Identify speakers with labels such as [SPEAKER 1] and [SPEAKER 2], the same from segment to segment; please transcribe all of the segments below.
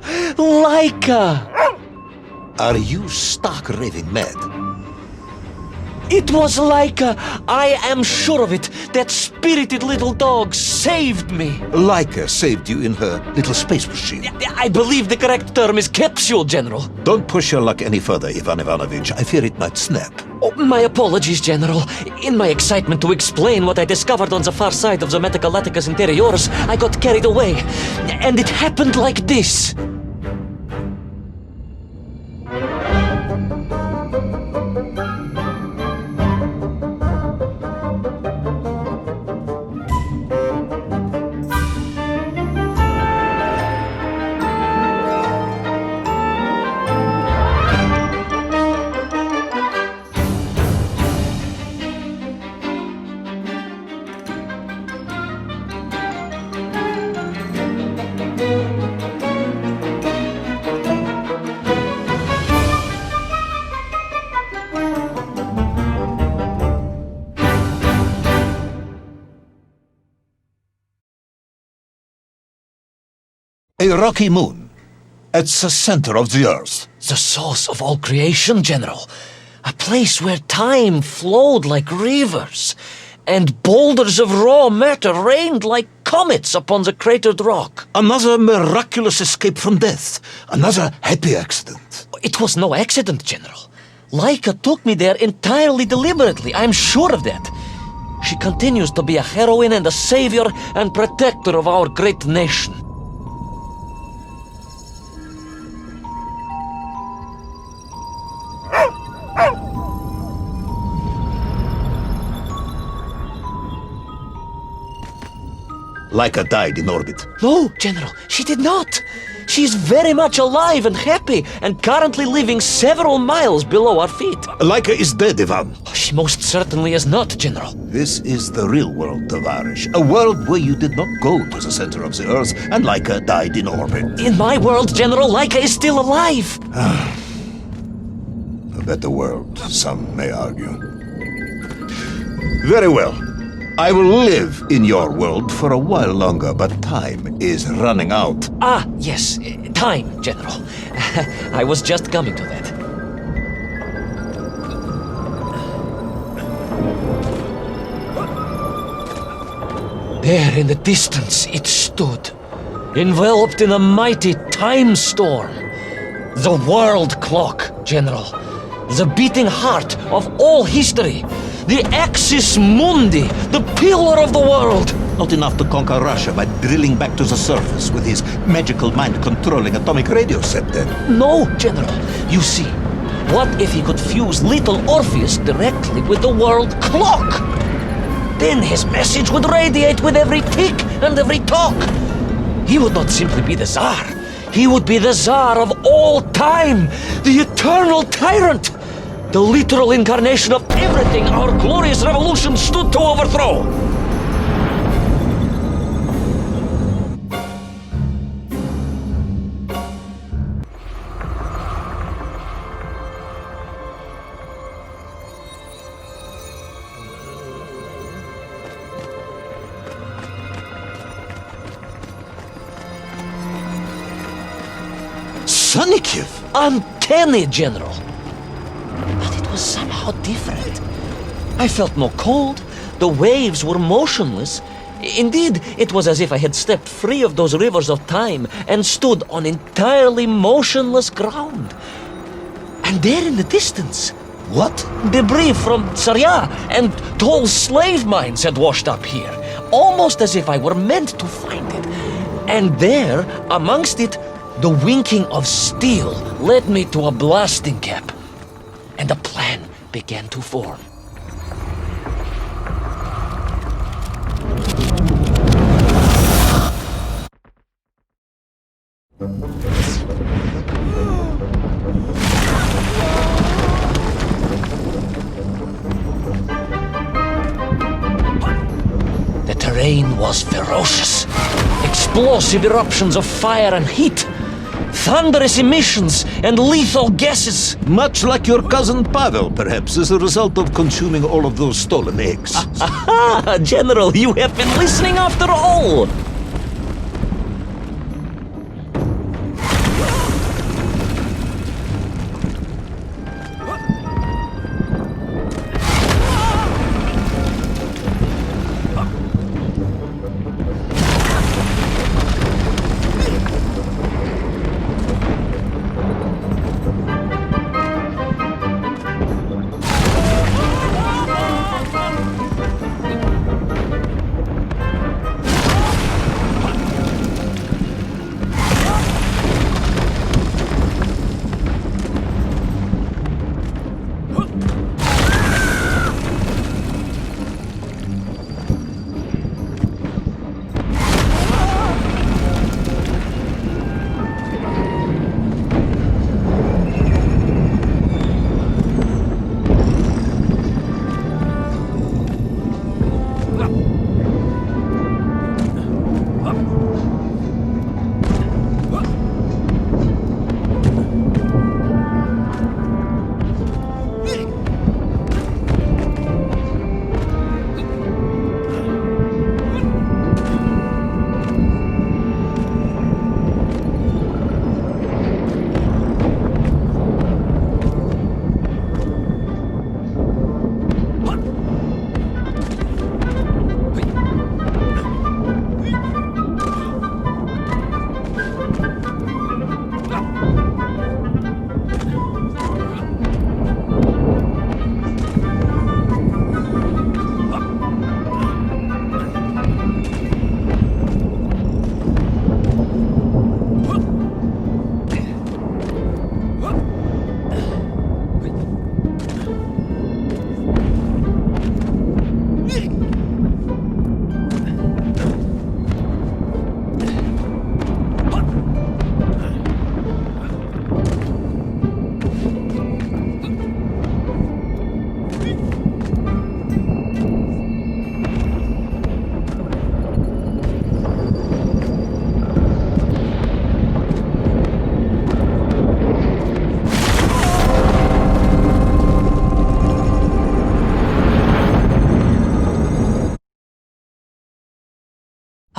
[SPEAKER 1] Laika!
[SPEAKER 2] Are you stark raving mad?
[SPEAKER 1] It was Laika! I am sure of it! That spirited little dog saved me!
[SPEAKER 2] Laika saved you in her little space machine.
[SPEAKER 1] I believe the correct term is capsule, General.
[SPEAKER 2] Don't push your luck any further, Ivan Ivanovich. I fear it might snap.
[SPEAKER 1] Oh, my apologies, General. In my excitement to explain what I discovered on the far side of the Metacalaticus Interiors, I got carried away. And it happened like this.
[SPEAKER 2] A rocky moon. It's the center of the Earth.
[SPEAKER 1] The source of all creation, General. A place where time flowed like rivers, and boulders of raw matter rained like comets upon the cratered rock.
[SPEAKER 2] Another miraculous escape from death. Another happy accident.
[SPEAKER 1] It was no accident, General. Laika took me there entirely deliberately, I'm sure of that. She continues to be a heroine and a savior and protector of our great nation.
[SPEAKER 2] Laika died in orbit.
[SPEAKER 1] No, General, she did not. She's very much alive and happy, and currently living several miles below our feet.
[SPEAKER 2] Laika is dead, Ivan.
[SPEAKER 1] She most certainly is not, General.
[SPEAKER 2] This is the real world, Tavarish. A world where you did not go to the center of the Earth, and Laika died in orbit.
[SPEAKER 1] In my world, General, Laika is still alive.
[SPEAKER 2] A better world, some may argue. Very well. I will live in your world for a while longer, but time is running out.
[SPEAKER 1] Ah, yes, time, General. I was just coming to that. There in the distance it stood, enveloped in a mighty time storm. The world clock, General. The beating heart of all history. The axis mundi, the pillar of the world.
[SPEAKER 2] Not enough to conquer Russia by drilling back to the surface with his magical mind-controlling atomic radio set then.
[SPEAKER 1] No, General. You see, what if he could fuse little Orpheus directly with the world clock? Then his message would radiate with every tick and every tock. He would not simply be the Tsar. He would be the Tsar of all time, the eternal tyrant. The literal incarnation of everything our glorious revolution stood to overthrow.
[SPEAKER 2] Sonikiv!
[SPEAKER 1] Uncanny, General. But it was somehow different. I felt no cold. The waves were motionless. Indeed, it was as if I had stepped free of those rivers of time and stood on entirely motionless ground. And there in the distance,
[SPEAKER 2] What?
[SPEAKER 1] debris from Tsarya and tall slave mines had washed up here, almost as if I were meant to find it. And there, amongst it, the winking of steel led me to a blasting cap. And a plan began to form. The terrain was ferocious. Explosive eruptions of fire and heat. Thunderous emissions and lethal gases.
[SPEAKER 2] Much like your cousin Pavel, perhaps, as a result of consuming all of those stolen eggs.
[SPEAKER 1] Aha! General, you have been listening after all!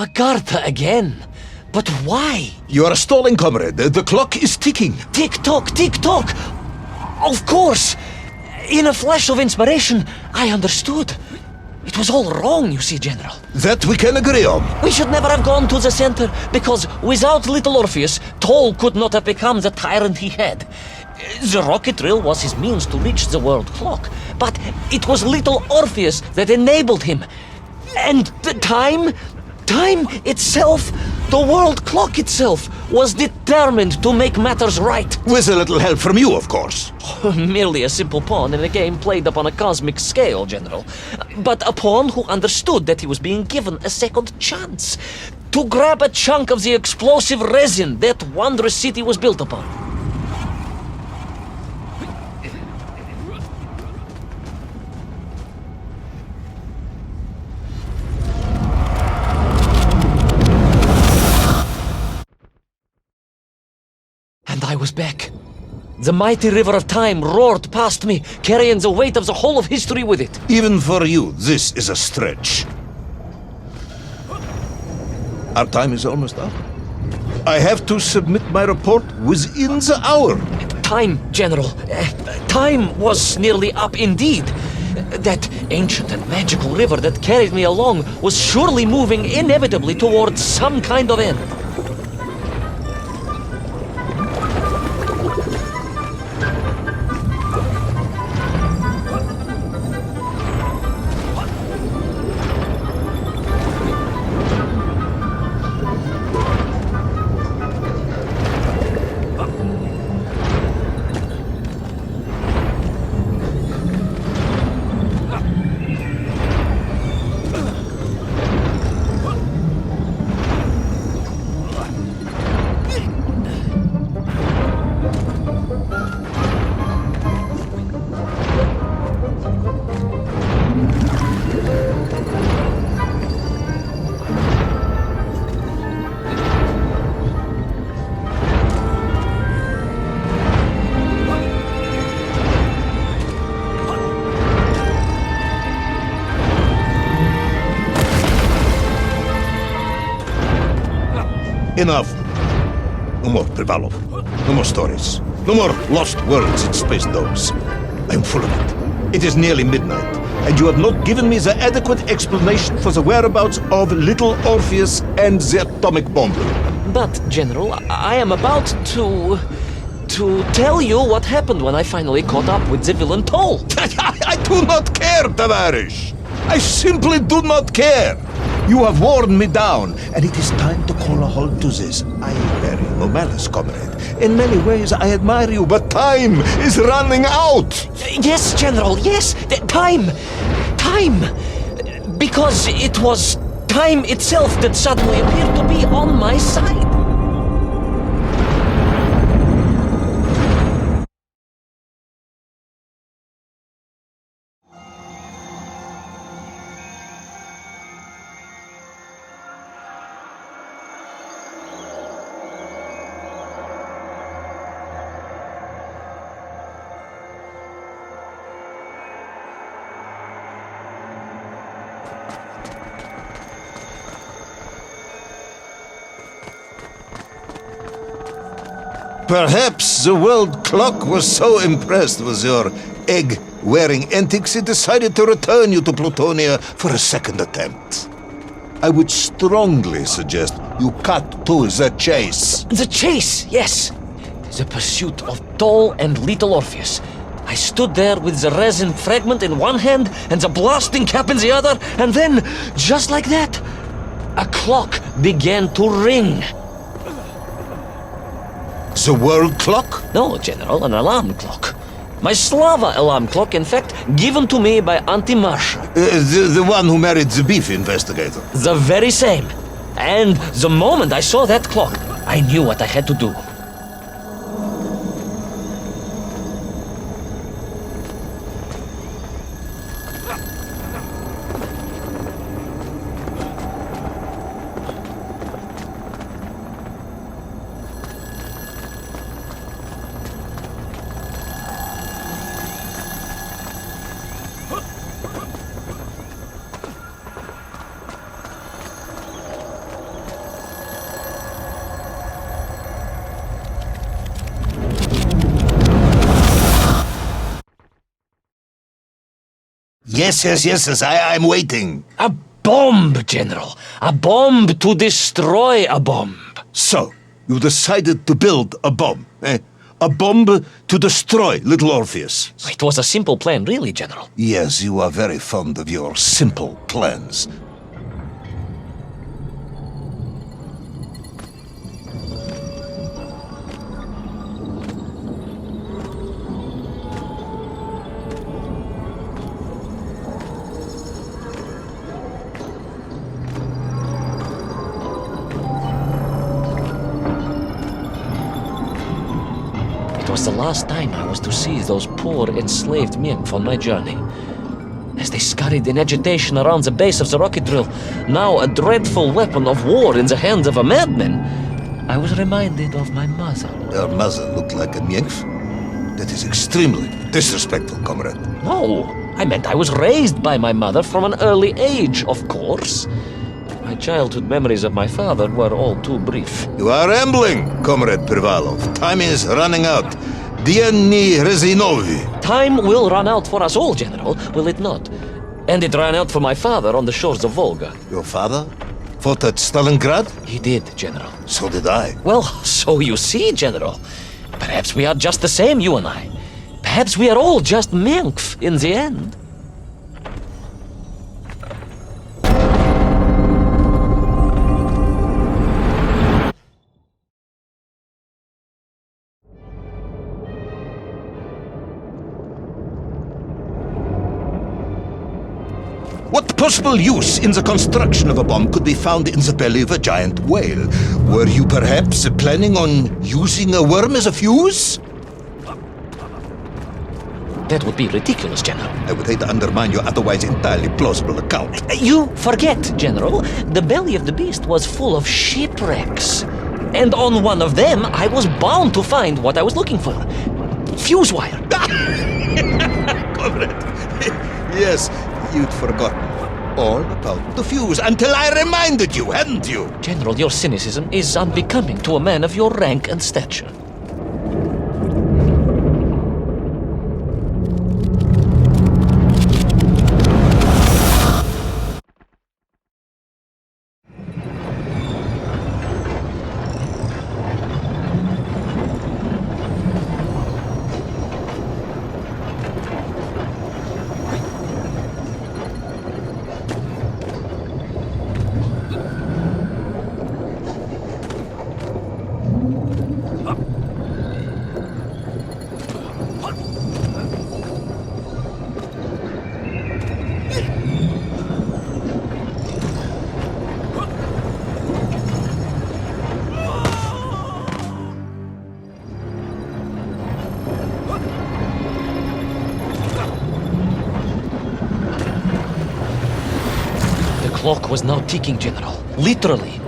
[SPEAKER 1] Agartha again. But why?
[SPEAKER 2] You are stalling, comrade. The clock is ticking.
[SPEAKER 1] Tick-tock, tick-tock! Of course! In a flash of inspiration, I understood. It was all wrong, you see, General.
[SPEAKER 2] That we can agree on.
[SPEAKER 1] We should never have gone to the center, because without little Orpheus, Toll could not have become the tyrant he had. The rocket drill was his means to reach the world clock, but it was little Orpheus that enabled him. And the time itself, the world clock itself, was determined to make matters right.
[SPEAKER 2] With a little help from you, of course.
[SPEAKER 1] Merely a simple pawn in a game played upon a cosmic scale, General. But a pawn who understood that he was being given a second chance to grab a chunk of the explosive resin that wondrous city was built upon. And I was back. The mighty river of time roared past me, carrying the weight of the whole of history with it.
[SPEAKER 2] Even for you, this is a stretch. Our time is almost up. I have to submit my report within the hour.
[SPEAKER 1] Time, General. Time was nearly up indeed. That ancient and magical river that carried me along was surely moving inevitably towards some kind of end.
[SPEAKER 2] Enough. No more Privalov. No more stories. No more lost worlds in space domes. I'm full of it. It is nearly midnight, and you have not given me the adequate explanation for the whereabouts of little Orpheus and the atomic bomb.
[SPEAKER 1] But, General, I am about to tell you what happened when I finally caught up with the villain Toll.
[SPEAKER 2] I do not care, Tavarish. I simply do not care. You have worn me down, and it is time to call a halt to this. I bear you no malice, comrade. In many ways, I admire you, but time is running out.
[SPEAKER 1] Yes, General, yes. Time. Because it was time itself that suddenly appeared to be on my side.
[SPEAKER 2] Perhaps the world clock was so impressed with your egg-wearing antics it decided to return you to Plutonia for a second attempt. I would strongly suggest you cut to the chase.
[SPEAKER 1] The chase, yes. The pursuit of Toll and little Orpheus. I stood there with the resin fragment in one hand and the blasting cap in the other, and then, just like that, a clock began to ring.
[SPEAKER 2] The world clock?
[SPEAKER 1] No, General, an alarm clock. My Slava alarm clock, in fact, given to me by Auntie Marsha.
[SPEAKER 2] The one who married the beef investigator.
[SPEAKER 1] The very same. And the moment I saw that clock, I knew what I had to do.
[SPEAKER 2] Yes, I'm waiting.
[SPEAKER 1] A bomb, General. A bomb to destroy a bomb.
[SPEAKER 2] So, you decided to build a bomb, eh? A bomb to destroy little Orpheus.
[SPEAKER 1] It was a simple plan, really, General.
[SPEAKER 2] Yes, you are very fond of your simple plans.
[SPEAKER 1] It was the last time I was to see those poor enslaved men on my journey. As they scurried in agitation around the base of the rocket drill, now a dreadful weapon of war in the hands of a madman, I was reminded of my mother.
[SPEAKER 2] Your mother looked like a nymph? That is extremely disrespectful, comrade.
[SPEAKER 1] No, I meant I was raised by my mother from an early age, of course. My childhood memories of my father were all too brief.
[SPEAKER 2] You are rambling, Comrade Privalov. Time is running out. Diani Rezinovi.
[SPEAKER 1] Time will run out for us all, General, will it not? And it ran out for my father on the shores of Volga.
[SPEAKER 2] Your father fought at Stalingrad?
[SPEAKER 1] He did, General.
[SPEAKER 2] So did I.
[SPEAKER 1] Well, so you see, General. Perhaps we are just the same, you and I. Perhaps we are all just Menkf in the end.
[SPEAKER 2] What possible use in the construction of a bomb could be found in the belly of a giant whale? Were you perhaps planning on using a worm as a fuse?
[SPEAKER 1] That would be ridiculous, General.
[SPEAKER 2] I would hate to undermine your otherwise entirely plausible account.
[SPEAKER 1] You forget, General. The belly of the beast was full of shipwrecks. And on one of them, I was bound to find what I was looking for. Fuse wire.
[SPEAKER 2] Comrade, yes, you'd forgotten all about the fuse until I reminded you, hadn't you?
[SPEAKER 1] General, your cynicism is unbecoming to a man of your rank and stature. The clock was now ticking, General. Literally.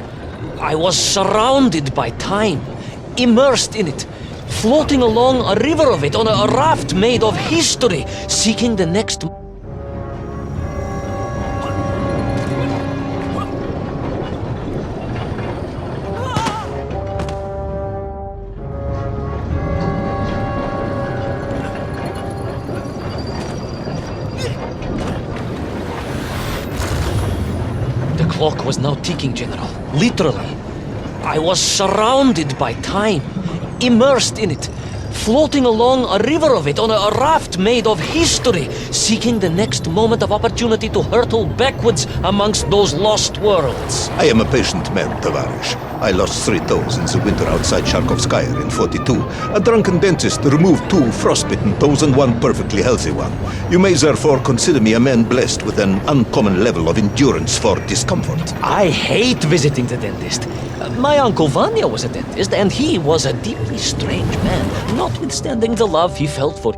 [SPEAKER 1] I was surrounded by time, immersed in it, floating along a river of it on a raft made of history, seeking the next... The clock was now ticking, General. Literally. I was surrounded by time, immersed in it, floating along a river of it on a raft made of history, seeking the next moment of opportunity to hurtle backwards amongst those lost worlds.
[SPEAKER 2] I am a patient man, Tavarish. I lost 3 toes in the winter outside Sharkovskaya in 42. A drunken dentist removed 2 frostbitten toes and 1 perfectly healthy one. You may therefore consider me a man blessed with an uncommon level of endurance for discomfort.
[SPEAKER 1] I hate visiting the dentist. My uncle Vanya was a dentist, and he was a deeply strange man, notwithstanding the love he felt for...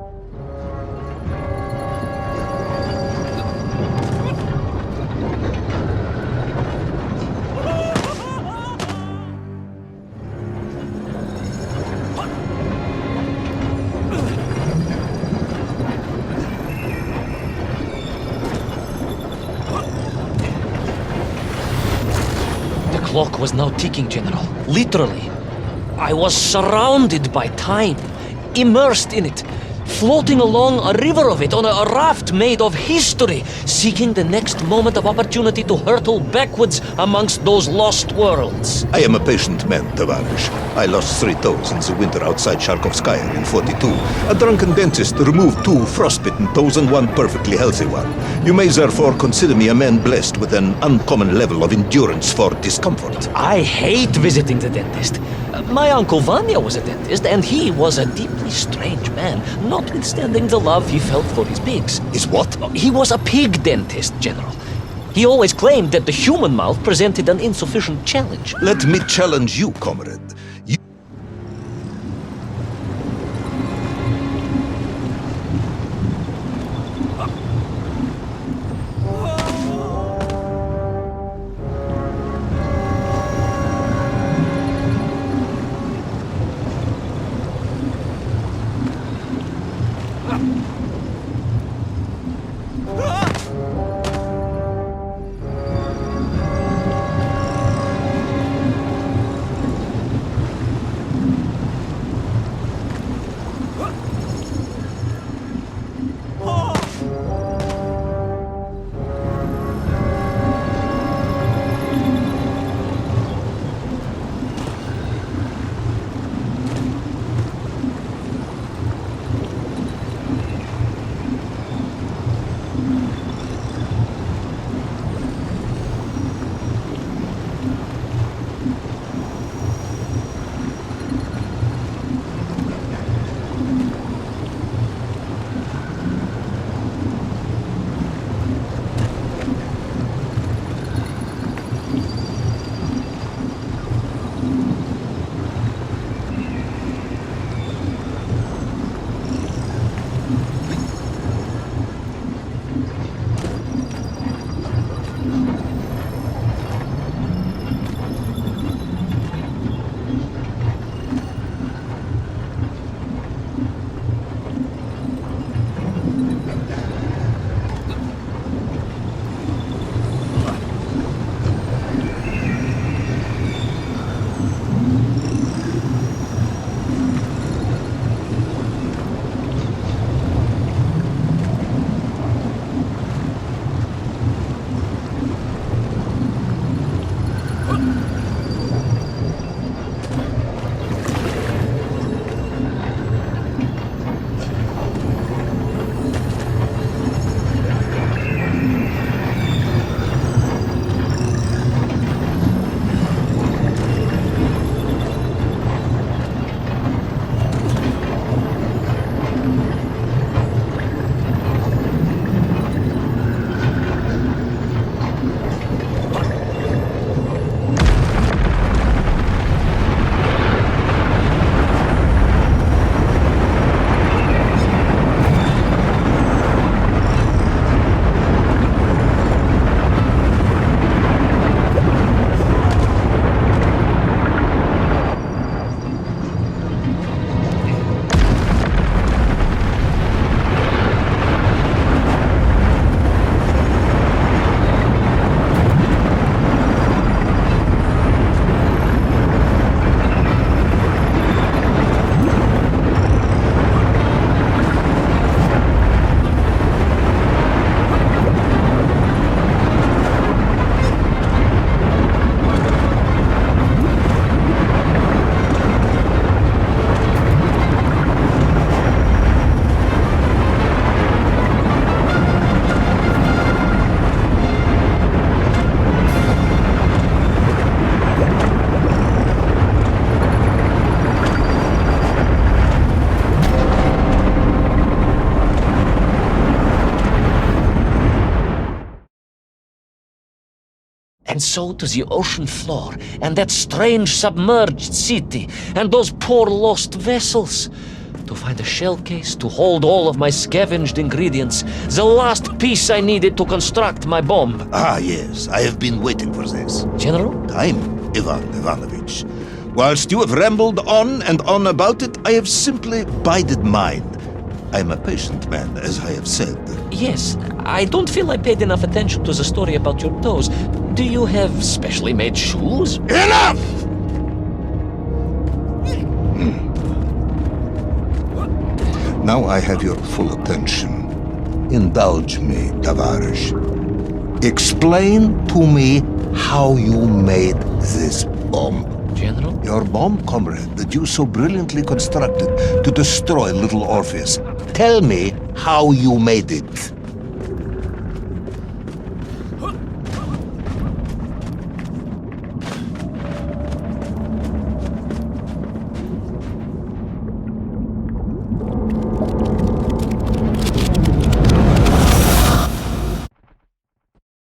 [SPEAKER 1] The clock was now ticking, General. Literally. I was surrounded by time, immersed in it, floating along a river of it on a raft made of history, seeking the next moment of opportunity to hurtle backwards amongst those lost worlds.
[SPEAKER 2] I am a patient man, Tavarish. I lost 3 toes in the winter outside Sharkovskaya in 42. A drunken dentist removed 2 frostbitten toes and 1 perfectly healthy one. You may therefore consider me a man blessed with an uncommon level of endurance for discomfort.
[SPEAKER 1] I hate visiting the dentist. My uncle Vanya was a dentist, and he was a deeply strange man, notwithstanding the love he felt for his pigs.
[SPEAKER 2] Is what?
[SPEAKER 1] He was a pig dentist, General. He always claimed that the human mouth presented an insufficient challenge.
[SPEAKER 2] Let me challenge you, comrade. You
[SPEAKER 1] And so to the ocean floor, and that strange submerged city, and those poor lost vessels. To find a shell case to hold all of my scavenged ingredients, the last piece I needed to construct my bomb.
[SPEAKER 2] Ah, yes, I have been waiting for this.
[SPEAKER 1] General?
[SPEAKER 2] Time, Ivan Ivanovich. Whilst you have rambled on and on about it, I have simply bided mine. I am a patient man, as I have said.
[SPEAKER 1] Yes, I don't feel I paid enough attention to the story about your toes. Do you have specially made shoes?
[SPEAKER 2] Enough! Now I have your full attention. Indulge me, Tavares. Explain to me how you made this bomb.
[SPEAKER 1] General?
[SPEAKER 2] Your bomb, comrade, that you so brilliantly constructed to destroy little Orpheus. Tell me how you made it.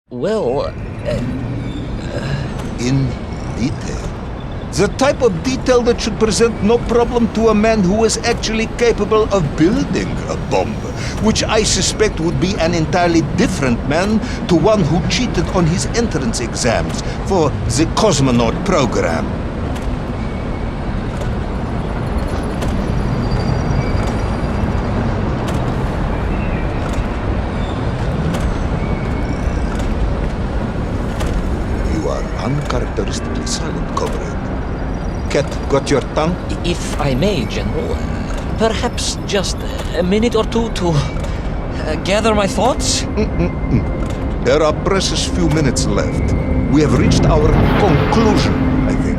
[SPEAKER 1] Well,
[SPEAKER 2] In detail. The type of detail that should present no problem to a man who is actually capable of building a bomb, which I suspect would be an entirely different man to one who cheated on his entrance exams for the cosmonaut program. You are uncharacteristically silent, comrade. Cat, got your tongue?
[SPEAKER 1] if I may, General, perhaps just a minute or two to gather my thoughts?
[SPEAKER 2] There are precious few minutes left. We have reached our conclusion, I think.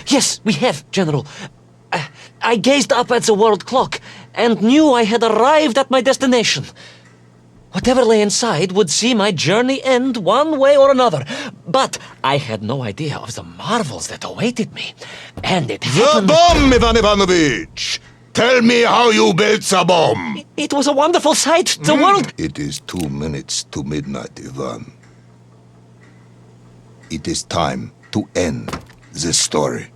[SPEAKER 1] Yes, we have, General. I gazed up at the world clock and knew I had arrived at my destination. Whatever lay inside would see my journey end one way or another. But I had no idea of the marvels that awaited me. And it
[SPEAKER 2] The
[SPEAKER 1] happened...
[SPEAKER 2] bomb, Ivan Ivanovich! Tell me how you built the bomb!
[SPEAKER 1] It was a wonderful sight. The world...
[SPEAKER 2] It is 2 minutes to midnight, Ivan. It is time to end the story.